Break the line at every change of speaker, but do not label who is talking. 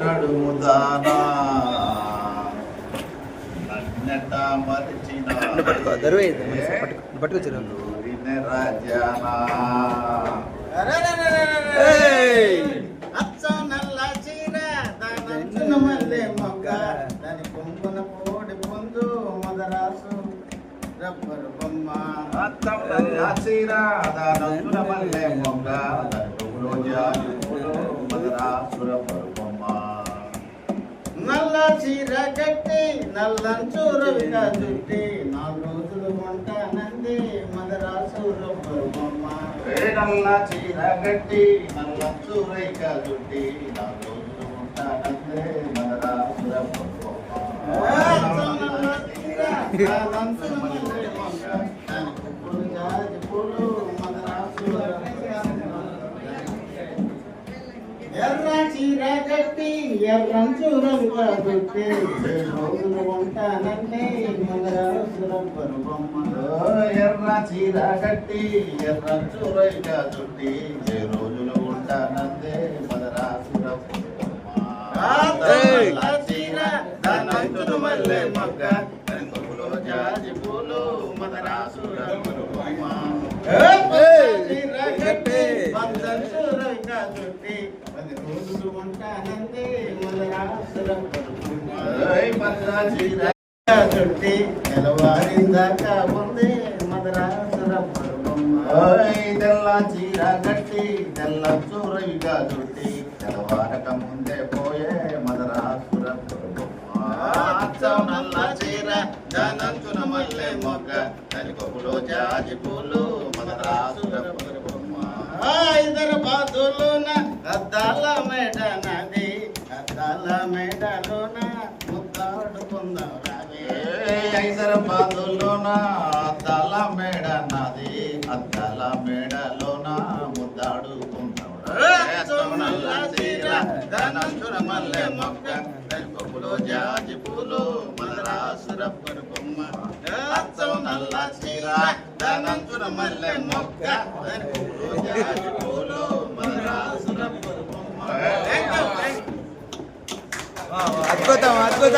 నడుముదానా నన్నట మరిచిన ఊరిన రాజానా
అచ్చం నల్ల చీర దానంచున మల్లె మొగ్గ దాని కొంగున పోడి పొందు మదరాసు రబ్బరు బొమ్మ
అచ్చం నల్ల చీర దానంచున మల్లె మొగ్గ దాని కొంగులో జాజి పూలు మదరాసు రబ్బరు బొమ్మ
నల్ల చీర కట్టి నల్లంచు రవిక చుట్టి 4 రోజులు ఉంటానంది మదరాసు రబ్బరు బొమ్మ
నల్ల చీర కట్టి నల్లంచు రేఖ చుట్టి 4 రోజులు ఉంటానందే మదరాసు రబ్బరు బొమ్మ
నల్ల చీర దానంచున మల్లె మొగ్గ దాని కొంగున జాజి పూలు మదరాసు ఎర్ర చీర కట్టి ఎర్రంచు రవిక చుట్టి 7 రోజులు ఉంటానంటే మదరాసు రబ్బరు బొమ్మ
ఎర్ర చీర కట్టి ఎర్రంచు రేఖ చుట్టి 7 రోజులు ఉంటానందే మదరాసు రబ్బరు బొమ్మ
నల్ల చీర దానంచున మల్లె మొగ్గ దాని కొంగులో జాజి పూలు మదరాసు రబ్బరు బొమ్మ చీర కట్టి పంచంచు రవిక చుట్టి 10 రోజులు ఉంటానంటే మదరాసు రబ్బరు బొమ్మ
పచ్చ చీర
చుట్టి నెలవారిందాకా ఉంది మదరాసు రబ్బరు బొమ్మ
తెల్ల చీర కట్టి తెల్ల చూరవిగా చుట్టి తెల్లవారక ముందే పోయే మదరాసు రబ్బరు బొమ్మ
అచ్చం నల్ల చీర దానంచున మల్లె మొగ్గ దాని కొప్పులో జాజి పూలు మదరాసు రబ్బరు బొమ్మ హైదరాబాదులోన అద్దాల మేడ నది అద్దాల మేడలోన ముద్దాడుకుందాం రావే
హైదరాబాదులోన అద్దాల మేడ నాది అద్దాల మేడలోన ముద్దాడుకుంటాం
అచ్చం నల్ల చీర దానంచున మల్లె మొగ్గ దాని కొప్పులో జాజి పూలు మదరాసు రబ్బరు బొమ్మ అచ్చం నల్ల చీర దానంచున మల్లె మొగ్గ దాని కొప్పులో జాజి పూలు మదరాసు రబ్బరు బొమ్మ
అద్భుతం అద్భుతం.